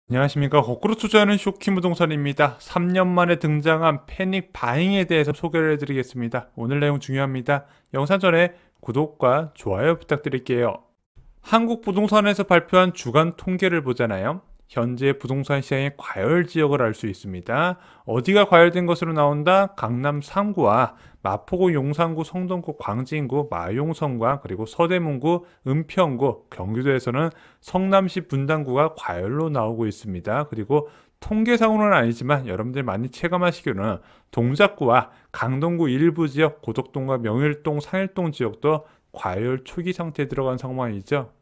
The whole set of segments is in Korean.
안녕하십니까. 거꾸로 투자하는 쇼킹 부동산입니다. 3년 만에 등장한 패닉 바잉에 대해서 소개를 해드리겠습니다. 오늘 내용 중요합니다. 영상 전에 구독과 좋아요 부탁드릴게요. 한국 부동산에서 발표한 주간 통계를 보잖아요. 현재 부동산 시장의 과열 지역을 알 수 있습니다. 어디가 과열된 것으로 나온다? 강남 3구와 마포구, 용산구, 성동구, 광진구, 마용성과 그리고 서대문구, 은평구, 경기도에서는 성남시 분당구가 과열로 나오고 있습니다. 그리고 통계상으로는 아니지만 여러분들 많이 체감하시기로는 동작구와 강동구 일부 지역, 고덕동과 명일동, 상일동 지역도 과열 초기 상태에 들어간 상황이죠.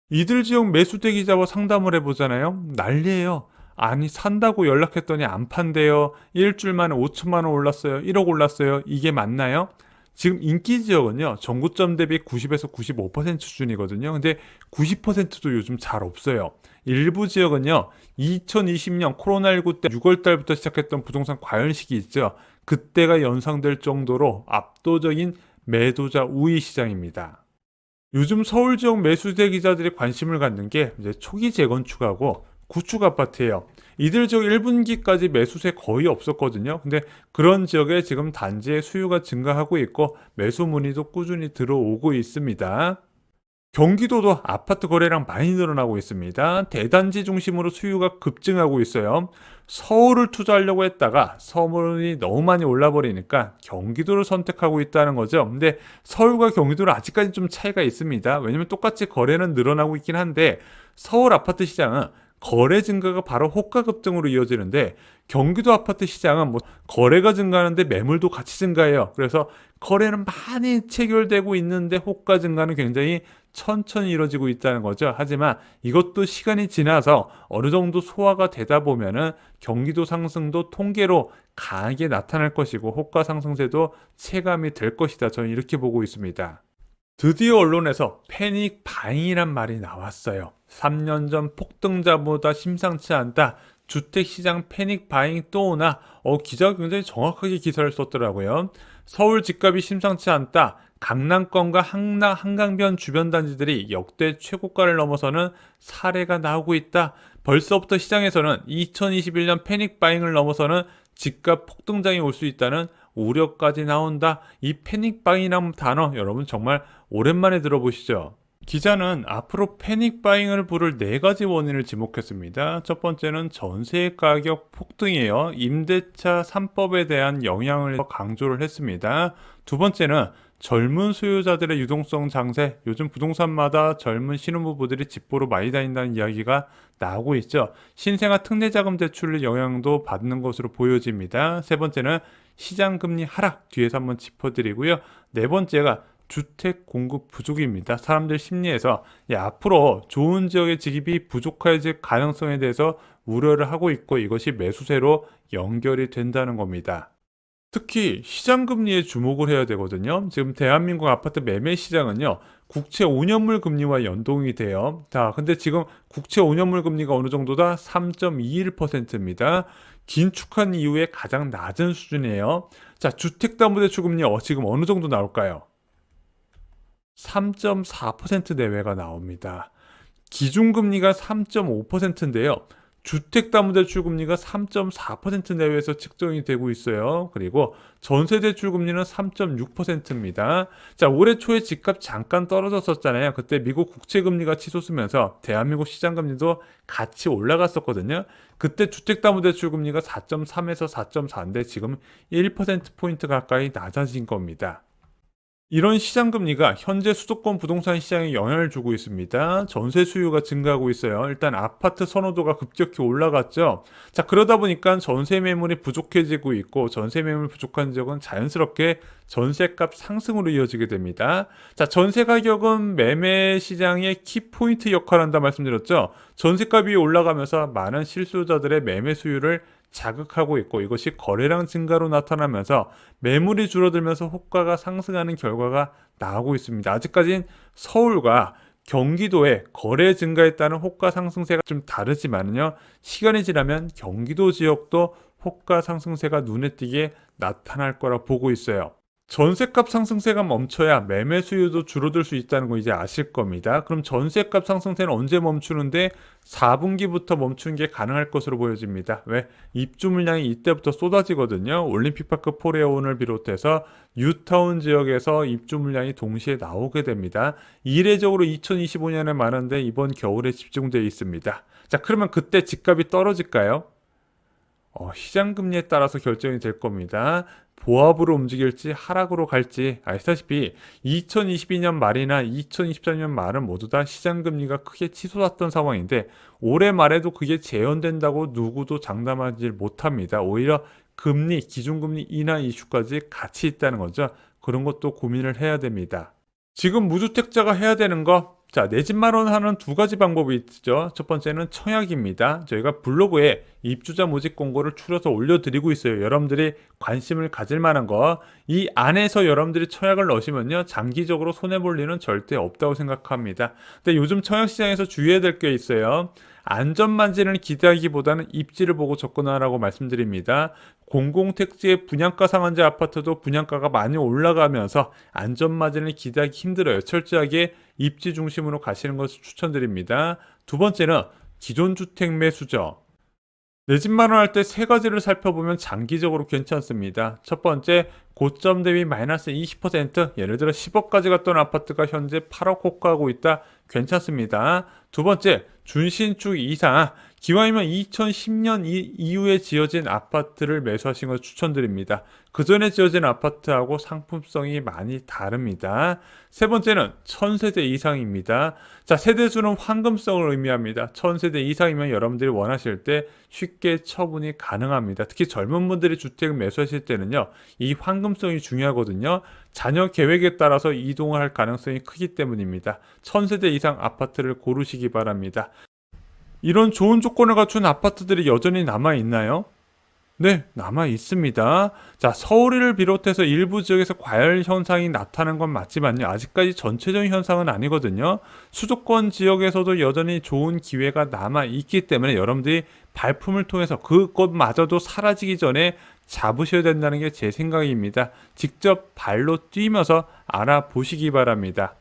이들 지역 매수대 기자와 상담을 해보잖아요. 난리예요. 아니 산다고 연락했더니 안 판대요. 일주일 만에 5천만 원 올랐어요. 1억 올랐어요. 이게 맞나요? 지금 인기 지역은요. 전고점 대비 90에서 95% 수준이거든요. 근데 90%도 요즘 잘 없어요. 일부 지역은요. 2020년 코로나19 때 6월 달부터 시작했던 부동산 과열 시기 있죠. 그때가 연상될 정도로 압도적인 매도자 우위 시장입니다. 요즘 서울 지역 매수대 기자들이 관심을 갖는 게 이제 초기 재건축하고 구축 아파트예요. 이들 지역 1분기까지 매수세 거의 없었거든요. 근데 그런 지역에 지금 단지의 수요가 증가하고 있고 매수 문의도 꾸준히 들어오고 있습니다. 경기도도 아파트 거래량 많이 늘어나고 있습니다. 대단지 중심으로 수요가 급증하고 있어요. 서울을 투자하려고 했다가 서울이 너무 많이 올라버리니까 경기도를 선택하고 있다는 거죠. 근데 서울과 경기도는 아직까지 좀 차이가 있습니다. 왜냐면 똑같이 거래는 늘어나고 있긴 한데 서울 아파트 시장은 거래 증가가 바로 호가 급등으로 이어지는데 경기도 아파트 시장은 뭐 거래가 증가하는데 매물도 같이 증가해요. 그래서 거래는 많이 체결되고 있는데 호가 증가는 굉장히 천천히 이루어지고 있다는 거죠. 하지만 이것도 시간이 지나서 어느 정도 소화가 되다 보면은 경기도 상승도 통계로 강하게 나타날 것이고 호가 상승세도 체감이 될 것이다. 저는 이렇게 보고 있습니다. 드디어 언론에서 패닉 바잉이란 말이 나왔어요. 3년 전 폭등자보다 심상치 않다. 주택시장 패닉 바잉 또 오나? 기자가 굉장히 정확하게 기사를 썼더라고요. 서울 집값이 심상치 않다. 강남권과 한강변 주변 단지들이 역대 최고가를 넘어서는 사례가 나오고 있다. 벌써부터 시장에서는 2021년 패닉 바잉을 넘어서는 집값 폭등장이 올 수 있다는 우려까지 나온다. 이 패닉 바잉이라는 단어 여러분 정말 오랜만에 들어보시죠? 기자는 앞으로 패닉 바잉을 부를 4가지 원인을 지목했습니다. 첫 번째는 전세 가격 폭등이에요. 임대차 3법에 대한 영향을 강조를 했습니다. 두 번째는 젊은 수요자들의 유동성 장세, 요즘 부동산마다 젊은 신혼부부들이 집보러 많이 다닌다는 이야기가 나오고 있죠. 신생아 특례자금 대출의 영향도 받는 것으로 보여집니다. 세 번째는 시장금리 하락, 뒤에서 한번 짚어드리고요. 네 번째가 주택 공급 부족입니다. 사람들 심리에서 앞으로 좋은 지역의 집이 부족해질 가능성에 대해서 우려를 하고 있고 이것이 매수세로 연결이 된다는 겁니다. 특히 시장금리에 주목을 해야 되거든요. 지금 대한민국 아파트 매매 시장은요. 국채 5년물 금리와 연동이 돼요. 자, 근데 지금 국채 5년물 금리가 어느 정도다? 3.21%입니다. 긴축한 이후에 가장 낮은 수준이에요. 자, 주택담보대출 금리 지금 어느 정도 나올까요? 3.4% 내외가 나옵니다. 기준금리가 3.5%인데요. 주택담보대출 금리가 3.4% 내외에서 측정이 되고 있어요. 그리고 전세대출 금리는 3.6%입니다. 자, 올해 초에 집값 잠깐 떨어졌었잖아요. 그때 미국 국채금리가 치솟으면서 대한민국 시장금리도 같이 올라갔었거든요. 그때 주택담보대출 금리가 4.3에서 4.4인데 지금 1%포인트 가까이 낮아진 겁니다. 이런 시장 금리가 현재 수도권 부동산 시장에 영향을 주고 있습니다. 전세 수요가 증가하고 있어요. 일단 아파트 선호도가 급격히 올라갔죠. 자, 그러다 보니까 전세 매물이 부족해지고 있고 전세 매물 부족한 지역은 자연스럽게 전세값 상승으로 이어지게 됩니다. 자, 전세 가격은 매매 시장의 키포인트 역할을 한다 말씀드렸죠. 전세값이 올라가면서 많은 실수요자들의 매매 수요를 자극하고 있고 이것이 거래량 증가로 나타나면서 매물이 줄어들면서 호가가 상승하는 결과가 나오고 있습니다. 아직까지는 서울과 경기도의 거래 증가에 따른 호가 상승세가 좀 다르지만요. 시간이 지나면 경기도 지역도 호가 상승세가 눈에 띄게 나타날 거라 보고 있어요. 전셋값 상승세가 멈춰야 매매 수요도 줄어들 수 있다는 거 이제 아실 겁니다. 그럼 전셋값 상승세는 언제 멈추는데 4분기부터 멈추는 게 가능할 것으로 보여집니다. 왜? 입주 물량이 이때부터 쏟아지거든요. 올림픽파크 포레온을 비롯해서 뉴타운 지역에서 입주 물량이 동시에 나오게 됩니다. 이례적으로 2025년에 많은데 이번 겨울에 집중되어 있습니다. 자, 그러면 그때 집값이 떨어질까요? 시장 금리에 따라서 결정이 될 겁니다. 보합으로 움직일지 하락으로 갈지 아시다시피 2022년 말이나 2023년 말은 모두 다 시장 금리가 크게 치솟았던 상황인데 올해 말에도 그게 재현된다고 누구도 장담하지 못합니다. 오히려 금리, 기준금리 인하 이슈까지 같이 있다는 거죠. 그런 것도 고민을 해야 됩니다. 지금 무주택자가 해야 되는 거, 자, 내 집 마련하는 두 가지 방법이 있죠. 첫 번째는 청약입니다. 저희가 블로그에 입주자 모집 공고를 추려서 올려드리고 있어요. 여러분들이 관심을 가질 만한 거. 이 안에서 여러분들이 청약을 넣으시면요. 장기적으로 손해볼 일은 절대 없다고 생각합니다. 근데 요즘 청약 시장에서 주의해야 될 게 있어요. 안전만진을 기대하기보다는 입지를 보고 접근하라고 말씀드립니다. 공공택지의 분양가 상한제 아파트도 분양가가 많이 올라가면서 안전마진을 기대하기 힘들어요. 철저하게 입지 중심으로 가시는 것을 추천드립니다. 두 번째는 기존 주택 매수죠. 내 집 마련할 때 세 가지를 살펴보면 장기적으로 괜찮습니다. 첫 번째, 고점 대비 마이너스 20%, 예를 들어 10억까지 갔던 아파트가 현재 8억 호가하고 있다. 괜찮습니다. 두 번째, 준신축 이상, 기왕이면 2010년 이후에 지어진 아파트를 매수하신 것을 추천드립니다. 그 전에 지어진 아파트하고 상품성이 많이 다릅니다. 세 번째는 1000세대 이상입니다. 자, 세대수는 황금성을 의미합니다. 1000세대 이상이면 여러분들이 원하실 때 쉽게 처분이 가능합니다. 특히 젊은 분들이 주택을 매수하실 때는요, 이 황금성이 중요하거든요. 자녀 계획에 따라서 이동을 할 가능성이 크기 때문입니다. 1000세대 이상 아파트를 고르시기 바랍니다. 이런 좋은 조건을 갖춘 아파트들이 여전히 남아 있나요? 네, 남아 있습니다. 자, 서울을 비롯해서 일부 지역에서 과열 현상이 나타나는 건 맞지만요. 아직까지 전체적인 현상은 아니거든요. 수도권 지역에서도 여전히 좋은 기회가 남아 있기 때문에 여러분들이 발품을 통해서 그것마저도 사라지기 전에 잡으셔야 된다는 게 제 생각입니다. 직접 발로 뛰면서 알아보시기 바랍니다.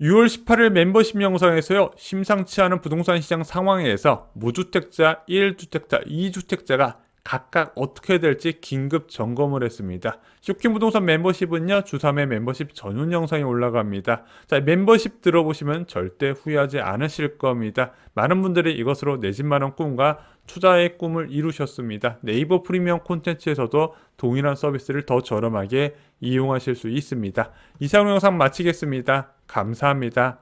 6월 18일 멤버십 영상에서요, 심상치 않은 부동산 시장 상황에서 무주택자, 1주택자, 2주택자가 각각 어떻게 될지 긴급 점검을 했습니다. 쇼킹 부동산 멤버십은요, 주3회 멤버십 전용 영상이 올라갑니다. 자, 멤버십 들어보시면 절대 후회하지 않으실 겁니다. 많은 분들이 이것으로 내 집 마련 꿈과 투자의 꿈을 이루셨습니다. 네이버 프리미엄 콘텐츠에서도 동일한 서비스를 더 저렴하게 이용하실 수 있습니다. 이상 영상 마치겠습니다. 감사합니다.